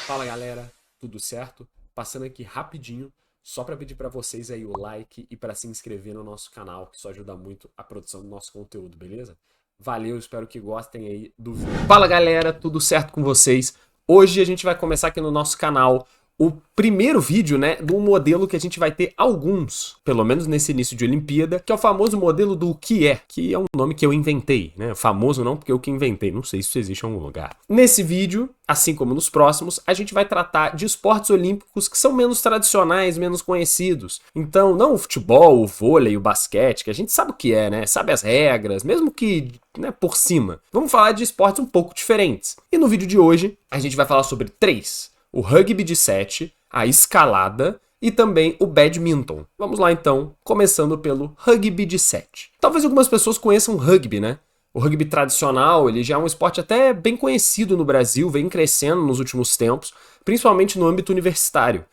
Fala galera, tudo certo? Passando aqui rapidinho, só para pedir para vocês aí o like e para se inscrever no nosso canal, que isso ajuda muito a produção do nosso conteúdo, beleza? Valeu, espero que gostem aí do vídeo. Fala galera, tudo certo com vocês? Hoje a gente vai começar aqui no nosso canal o primeiro vídeo, né, do modelo que a gente vai ter alguns, pelo menos nesse início de Olimpíada, que é o famoso modelo do que é um nome que eu inventei, né? Famoso não porque eu que inventei, não sei se isso existe em algum lugar. Nesse vídeo, assim como nos próximos, a gente vai tratar de esportes olímpicos que são menos tradicionais, menos conhecidos. Então, não o futebol, o vôlei, o basquete, que a gente sabe o que é, né? Sabe as regras, mesmo que, né, por cima. Vamos falar de esportes um pouco diferentes. E no vídeo de hoje, a gente vai falar sobre três: o rugby de 7, a escalada e também o badminton. Vamos lá então, começando pelo rugby de 7. Talvez algumas pessoas conheçam o rugby, né? O rugby tradicional, ele já é um esporte até bem conhecido no Brasil, vem crescendo nos últimos tempos, principalmente no âmbito universitário.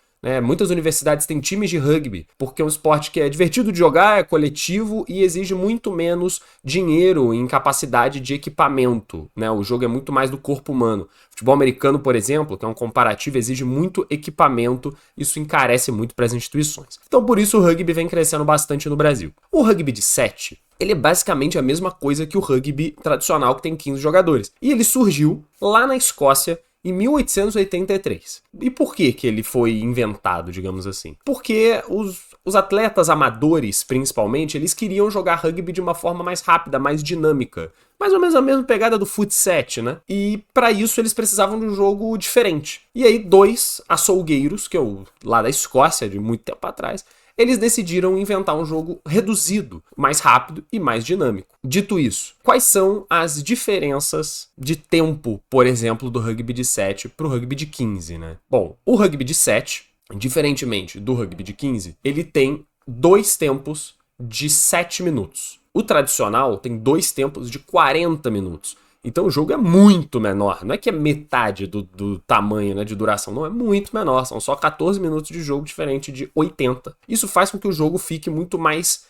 Muitas universidades têm times de rugby, porque é um esporte que é divertido de jogar, é coletivo e exige muito menos dinheiro em capacidade de equipamento. O jogo é muito mais do corpo humano. Futebol americano, por exemplo, que é um comparativo, exige muito equipamento, isso encarece muito para as instituições. Então por isso o rugby vem crescendo bastante no Brasil. O rugby de 7, ele é basicamente a mesma coisa que o rugby tradicional, que tem 15 jogadores. E ele surgiu lá na Escócia em 1883. E por que ele foi inventado, digamos assim? Porque os atletas amadores, principalmente, eles queriam jogar rugby de uma forma mais rápida, mais dinâmica. Mais ou menos a mesma pegada do fut 7, né? E para isso eles precisavam de um jogo diferente. E aí dois açougueiros, que é lá da Escócia, de muito tempo atrás, eles decidiram inventar um jogo reduzido, mais rápido e mais dinâmico. Dito isso, quais são as diferenças de tempo, por exemplo, do rugby de 7 para o rugby de 15, né? Bom, o rugby de 7, diferentemente do rugby de 15, ele tem dois tempos de 7 minutos. O tradicional tem dois tempos de 40 minutos. Então o jogo é muito menor, não é que é metade do tamanho, né, de duração, não, é muito menor, são só 14 minutos de jogo diferente de 80. Isso faz com que o jogo fique muito mais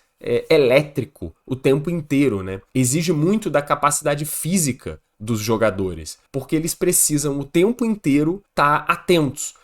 elétrico o tempo inteiro, né? Exige muito da capacidade física dos jogadores, porque eles precisam o tempo inteiro estar atentos.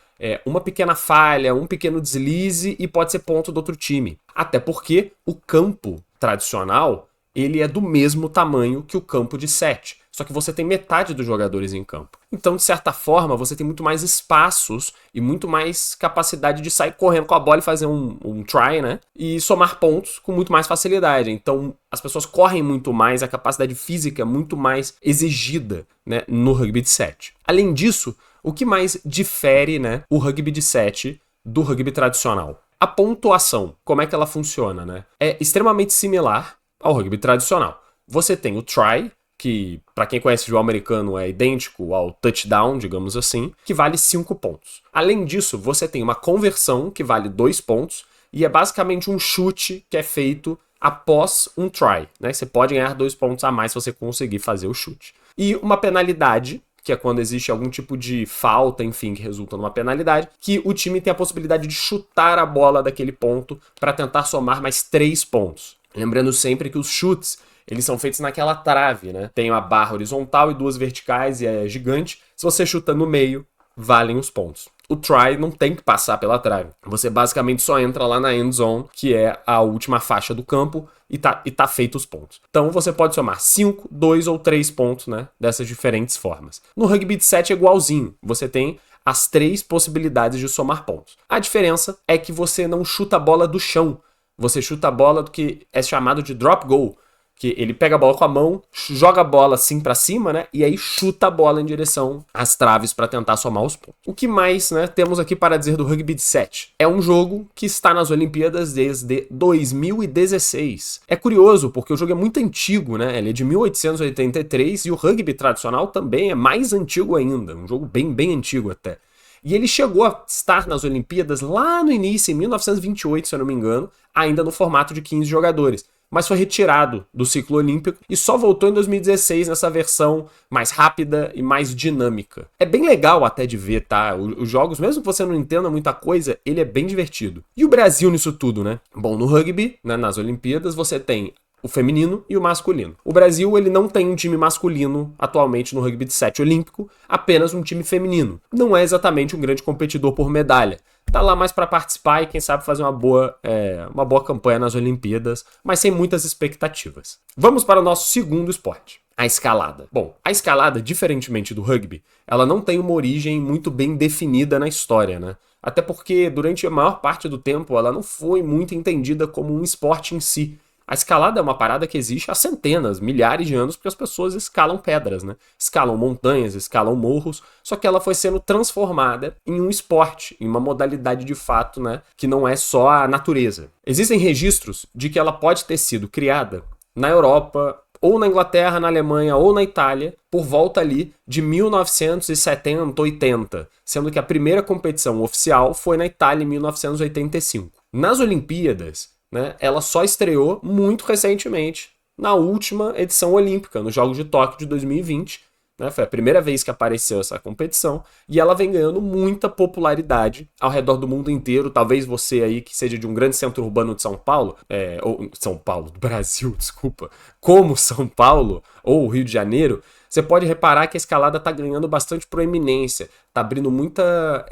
Uma pequena falha, um pequeno deslize e pode ser ponto do outro time. Até porque o campo tradicional, ele é do mesmo tamanho que o campo de 7. Só que você tem metade dos jogadores em campo. Então, de certa forma, você tem muito mais espaços e muito mais capacidade de sair correndo com a bola e fazer um try, né? E somar pontos com muito mais facilidade. Então, as pessoas correm muito mais, a capacidade física é muito mais exigida, né, no rugby de 7. Além disso, o que mais difere, né, o rugby de 7 do rugby tradicional? A pontuação, como é que ela funciona, né? É extremamente similar ao rugby tradicional. Você tem o try, que para quem conhece o futebol americano é idêntico ao touchdown, digamos assim, que vale 5 pontos. Além disso, você tem uma conversão que vale 2 pontos e é basicamente um chute que é feito após um try, né? Você pode ganhar 2 pontos a mais se você conseguir fazer o chute. E uma penalidade, que é quando existe algum tipo de falta, enfim, que resulta numa penalidade, que o time tem a possibilidade de chutar a bola daquele ponto para tentar somar mais 3 pontos. Lembrando sempre que os chutes, eles são feitos naquela trave, né? Tem uma barra horizontal e 2 verticais e é gigante. Se você chuta no meio, valem os pontos. O try não tem que passar pela trave. Você basicamente só entra lá na end zone, que é a última faixa do campo, e tá feito os pontos. Então você pode somar 5, 2 ou 3 pontos, né? Dessas diferentes formas. No rugby de 7 é igualzinho. Você tem as 3 possibilidades de somar pontos. A diferença é que você não chuta a bola do chão. Você chuta a bola do que é chamado de drop goal, que ele pega a bola com a mão, joga a bola assim pra cima, né? E aí chuta a bola em direção às traves para tentar somar os pontos. O que mais, né, temos aqui para dizer do rugby de 7? É um jogo que está nas Olimpíadas desde 2016. É curioso, porque o jogo é muito antigo, né? Ele é de 1883 e o rugby tradicional também é mais antigo ainda. Um jogo bem, bem antigo até. E ele chegou a estar nas Olimpíadas lá no início, em 1928, se eu não me engano, ainda no formato de 15 jogadores. Mas foi retirado do ciclo olímpico e só voltou em 2016 nessa versão mais rápida e mais dinâmica. É bem legal até de ver, tá? Os jogos, mesmo que você não entenda muita coisa, ele é bem divertido. E o Brasil nisso tudo, né? Bom, no rugby, né, nas Olimpíadas, você tem o feminino e o masculino. O Brasil, ele não tem um time masculino atualmente no rugby de 7 olímpico, apenas um time feminino. Não é exatamente um grande competidor por medalha. Tá lá mais para participar e quem sabe fazer uma boa campanha nas Olimpíadas, mas sem muitas expectativas. Vamos para o nosso segundo esporte, a escalada. Bom, a escalada, diferentemente do rugby, ela não tem uma origem muito bem definida na história, né? Até porque durante a maior parte do tempo ela não foi muito entendida como um esporte em si. A escalada é uma parada que existe há centenas, milhares de anos, porque as pessoas escalam pedras, né? Escalam montanhas, escalam morros, só que ela foi sendo transformada em um esporte, em uma modalidade de fato, né? Que não é só a natureza. Existem registros de que ela pode ter sido criada na Europa, ou na Inglaterra, na Alemanha, ou na Itália, por volta ali de 1970, 80, sendo que a primeira competição oficial foi na Itália em 1985. Nas Olimpíadas, né, ela só estreou muito recentemente, na última edição olímpica, nos Jogos de Tóquio de 2020. Né, foi a primeira vez que apareceu essa competição e ela vem ganhando muita popularidade ao redor do mundo inteiro. Talvez você aí que seja de um grande centro urbano de São Paulo, ou São Paulo, do Brasil, desculpa, como São Paulo ou Rio de Janeiro, você pode reparar que a escalada está ganhando bastante proeminência, está abrindo muita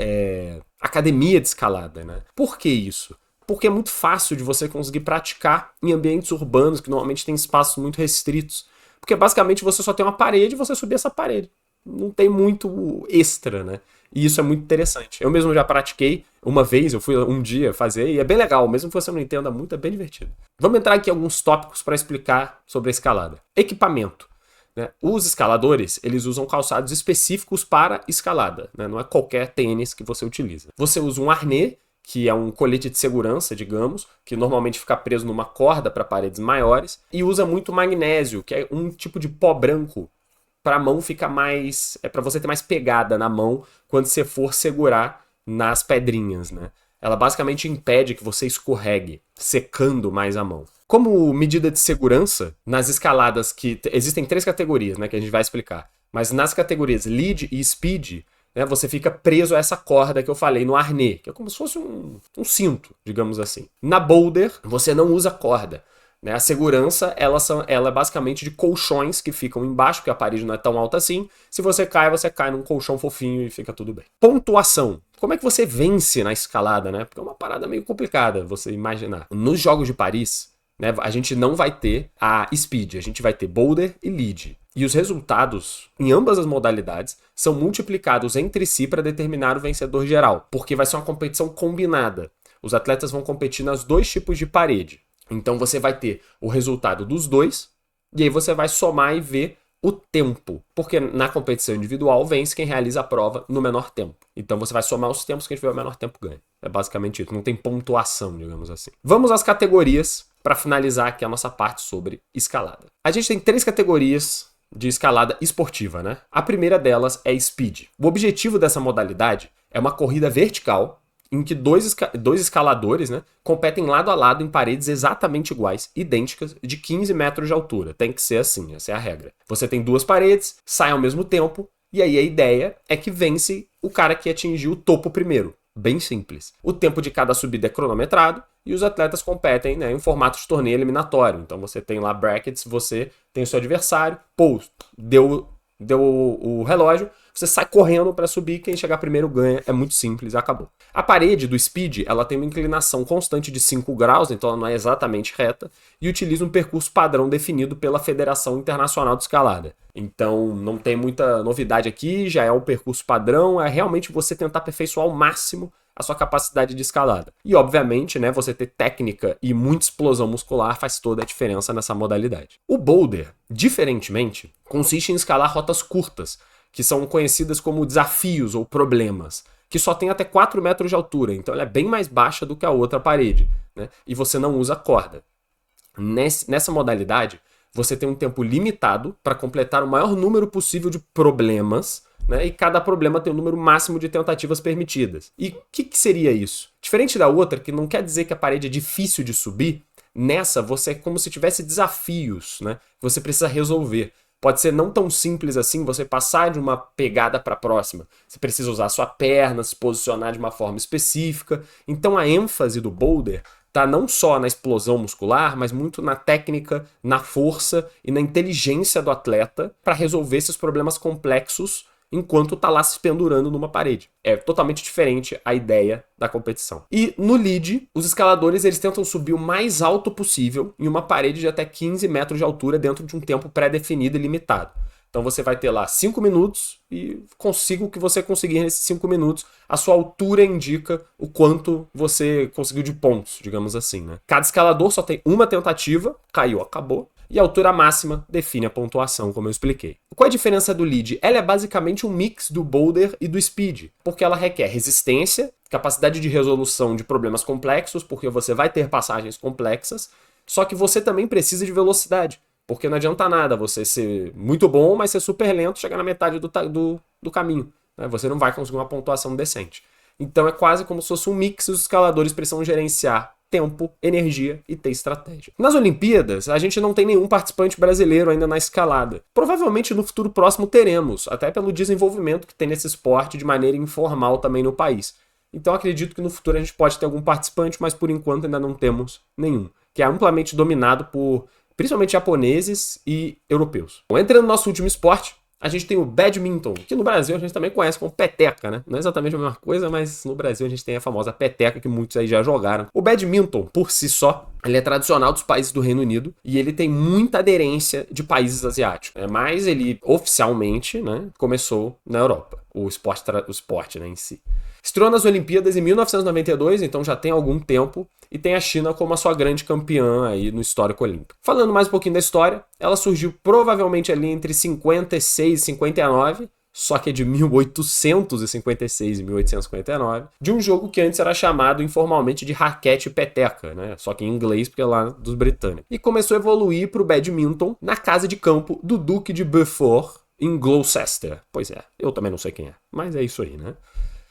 academia de escalada. Né? Por que isso? Porque é muito fácil de você conseguir praticar em ambientes urbanos que normalmente tem espaços muito restritos. Porque basicamente você só tem uma parede e você subir essa parede. Não tem muito extra, né? E isso é muito interessante. Eu mesmo já pratiquei uma vez, eu fui um dia fazer, e é bem legal, mesmo que você não entenda muito, é bem divertido. Vamos entrar aqui em alguns tópicos para explicar sobre a escalada. Equipamento. Né? Os escaladores, eles usam calçados específicos para escalada. Né? Não é qualquer tênis que você utiliza. Você usa um harnê, que é um colete de segurança, digamos, que normalmente fica preso numa corda para paredes maiores, e usa muito magnésio, que é um tipo de pó branco, para a mão ficar mais... para você ter mais pegada na mão quando você for segurar nas pedrinhas, né? Ela basicamente impede que você escorregue, secando mais a mão. Como medida de segurança, nas escaladas que... existem 3 categorias, né, que a gente vai explicar, mas nas categorias Lead e Speed, né, você fica preso a essa corda que eu falei, no harnê, que é como se fosse um cinto, digamos assim. Na boulder, você não usa corda. Né? A segurança, ela é basicamente de colchões que ficam embaixo, porque a parede não é tão alta assim. Se você cai num colchão fofinho e fica tudo bem. Pontuação. Como é que você vence na escalada, né? Porque é uma parada meio complicada você imaginar. Nos Jogos de Paris, né, a gente não vai ter a speed, a gente vai ter boulder e lead. E os resultados, em ambas as modalidades, são multiplicados entre si para determinar o vencedor geral, porque vai ser uma competição combinada. Os atletas vão competir nas 2 tipos de parede. Então você vai ter o resultado dos 2, e aí você vai somar e ver o tempo, porque na competição individual vence quem realiza a prova no menor tempo. Então você vai somar os tempos, quem tiver o menor tempo ganha. É basicamente isso, não tem pontuação, digamos assim. Vamos às categorias para finalizar aqui a nossa parte sobre escalada. A gente tem 3 categorias de escalada esportiva, né? A primeira delas é speed. O objetivo dessa modalidade é uma corrida vertical em que dois escaladores, né, competem lado a lado em paredes exatamente iguais, idênticas, de 15 metros de altura. Tem que ser assim, essa é a regra. Você tem 2 paredes, sai ao mesmo tempo, e aí a ideia é que vence o cara que atingiu o topo primeiro. Bem simples. O tempo de cada subida é cronometrado e os atletas competem, né, em formato de torneio eliminatório. Então você tem lá brackets, você tem o seu adversário, deu o relógio, você sai correndo para subir, quem chegar primeiro ganha, é muito simples, acabou. A parede do speed, ela tem uma inclinação constante de 5 graus, então ela não é exatamente reta, e utiliza um percurso padrão definido pela Federação Internacional de Escalada. Então não tem muita novidade aqui, já é um percurso padrão, é realmente você tentar aperfeiçoar ao máximo a sua capacidade de escalada. E obviamente, né, você ter técnica e muita explosão muscular faz toda a diferença nessa modalidade. O boulder, diferentemente, consiste em escalar rotas curtas, que são conhecidas como desafios ou problemas, que só tem até 4 metros de altura, então ela é bem mais baixa do que a outra parede, né? E você não usa corda. Nessa modalidade, você tem um tempo limitado para completar o maior número possível de problemas, né? E cada problema tem um número máximo de tentativas permitidas. E o que seria isso? Diferente da outra, que não quer dizer que a parede é difícil de subir, nessa você é como se tivesse desafios, né? Você precisa resolver. Pode ser não tão simples assim você passar de uma pegada para a próxima. Você precisa usar a sua perna, se posicionar de uma forma específica. Então a ênfase do boulder tá não só na explosão muscular, mas muito na técnica, na força e na inteligência do atleta para resolver esses problemas complexos enquanto tá lá se pendurando numa parede. É totalmente diferente a ideia da competição. E no lead, os escaladores eles tentam subir o mais alto possível em uma parede de até 15 metros de altura dentro de um tempo pré-definido e limitado. Então você vai ter lá 5 minutos e consiga o que você conseguir nesses 5 minutos. A sua altura indica o quanto você conseguiu de pontos, digamos assim, né? Cada escalador só tem uma tentativa, caiu, acabou. E a altura máxima define a pontuação, como eu expliquei. Qual é a diferença do lead? Ela é basicamente um mix do boulder e do speed, porque ela requer resistência, capacidade de resolução de problemas complexos, porque você vai ter passagens complexas, só que você também precisa de velocidade. Porque não adianta nada você ser muito bom, mas ser super lento, chegar na metade do caminho. Né? Você não vai conseguir uma pontuação decente. Então é quase como se fosse um mix, os escaladores precisam gerenciar tempo, energia e ter estratégia. Nas Olimpíadas, a gente não tem nenhum participante brasileiro ainda na escalada. Provavelmente no futuro próximo teremos, até pelo desenvolvimento que tem nesse esporte de maneira informal também no país. Então acredito que no futuro a gente pode ter algum participante, mas por enquanto ainda não temos nenhum, que é amplamente dominado por principalmente japoneses e europeus. Bom, entrando no nosso último esporte, a gente tem o badminton, que no Brasil a gente também conhece como peteca, né? Não é exatamente a mesma coisa, mas no Brasil a gente tem a famosa peteca que muitos aí já jogaram. O badminton, por si só, ele é tradicional dos países do Reino Unido e ele tem muita aderência de países asiáticos. Mas ele oficialmente, né, começou na Europa, o esporte, né, em si. Estreou nas Olimpíadas em 1992, então já tem algum tempo, e tem a China como a sua grande campeã aí no histórico olímpico. Falando mais um pouquinho da história, ela surgiu provavelmente ali entre 56 e 59, só que é de 1856 e 1859, de um jogo que antes era chamado informalmente de raquete peteca, né? Só que em inglês, porque é lá dos britânicos. E começou a evoluir para o badminton na casa de campo do Duque de Beaufort, em Gloucester. Pois é, eu também não sei quem é, mas é isso aí, né?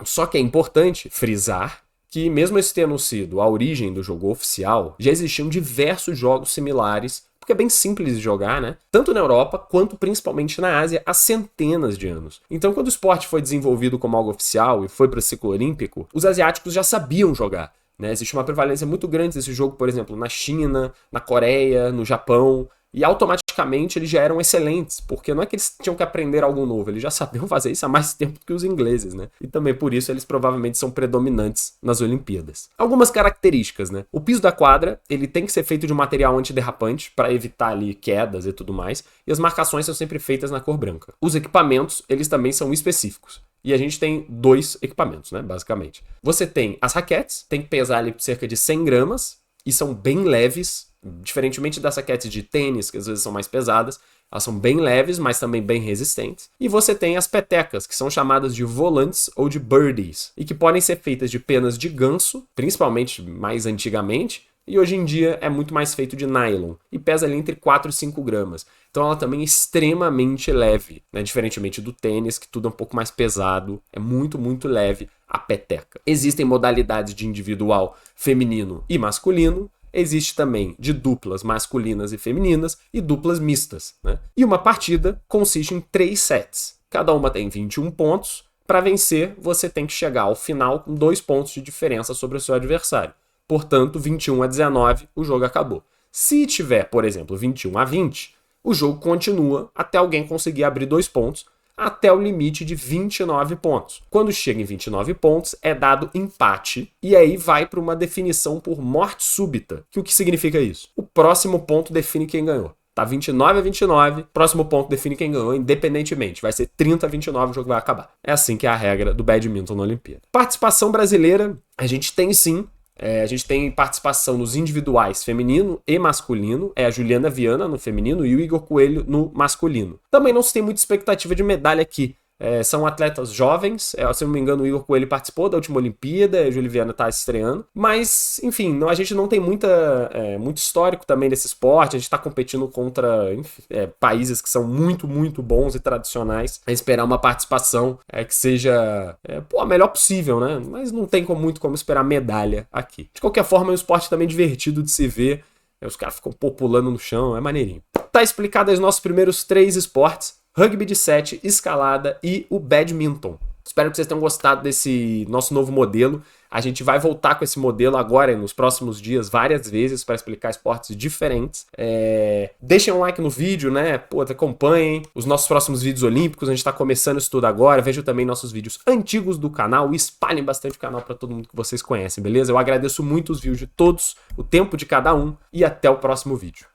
Só que é importante frisar que, mesmo esse tendo sido a origem do jogo oficial, já existiam diversos jogos similares, porque é bem simples de jogar, né? Tanto na Europa quanto principalmente na Ásia, há centenas de anos. Então, quando o esporte foi desenvolvido como algo oficial e foi para o ciclo olímpico, os asiáticos já sabiam jogar. Né? Existe uma prevalência muito grande desse jogo, por exemplo, na China, na Coreia, no Japão, e automaticamente eles já eram excelentes, porque não é que eles tinham que aprender algo novo, eles já sabiam fazer isso há mais tempo que os ingleses, né? E também por isso eles provavelmente são predominantes nas Olimpíadas. Algumas características, né? O piso da quadra, ele tem que ser feito de um material antiderrapante para evitar ali quedas e tudo mais, e as marcações são sempre feitas na cor branca. Os equipamentos, eles também são específicos. E a gente tem 2 equipamentos, né, basicamente. Você tem as raquetes, tem que pesar ali cerca de 100 gramas, e são bem leves, diferentemente das raquetes de tênis, que às vezes são mais pesadas, elas são bem leves, mas também bem resistentes. E você tem as petecas, que são chamadas de volantes ou de birdies, e que podem ser feitas de penas de ganso, principalmente mais antigamente, e hoje em dia é muito mais feito de nylon, e pesa ali entre 4 e 5 gramas. Então ela também é extremamente leve, né? Diferentemente do tênis, que tudo é um pouco mais pesado, é muito, muito leve a peteca. Existem modalidades de individual feminino e masculino, existe também de duplas masculinas e femininas e duplas mistas. Né? E uma partida consiste em 3 sets. Cada uma tem 21 pontos. Para vencer, você tem que chegar ao final com 2 pontos de diferença sobre o seu adversário. Portanto, 21-19, o jogo acabou. Se tiver, por exemplo, 21-20, o jogo continua até alguém conseguir abrir 2 pontos, até o limite de 29 pontos. Quando chega em 29 pontos, é dado empate, e aí vai para uma definição por morte súbita. O que significa isso? O próximo ponto define quem ganhou. Tá 29-29, próximo ponto define quem ganhou, independentemente. Vai ser 30-29, o jogo vai acabar. É assim que é a regra do badminton na Olimpíada. Participação brasileira, a gente tem sim. A gente tem participação nos individuais feminino e masculino, é a Juliana Viana no feminino e o Igor Coelho no masculino. Também não se tem muita expectativa de medalha aqui. São atletas jovens, se não me engano o Igor Coelho participou da última Olimpíada, a Juliana Viana está estreando, mas enfim, a gente não tem muito histórico também desse esporte, a gente está competindo contra países que são muito, muito bons e tradicionais, a esperar uma participação que seja a melhor possível, né? Mas não tem muito como esperar medalha aqui. De qualquer forma, é um esporte também divertido de se ver, os caras ficam pulando no chão, é maneirinho. Tá explicado os nossos primeiros 3 esportes, rugby de 7, escalada e o badminton. Espero que vocês tenham gostado desse nosso novo modelo. A gente vai voltar com esse modelo agora, nos próximos dias, várias vezes, para explicar esportes diferentes. Deixem um like no vídeo, né? Pô, acompanhem os nossos próximos vídeos olímpicos. A gente está começando isso tudo agora. Vejam também nossos vídeos antigos do canal e espalhem bastante o canal para todo mundo que vocês conhecem, beleza? Eu agradeço muito os views de todos, o tempo de cada um e até o próximo vídeo.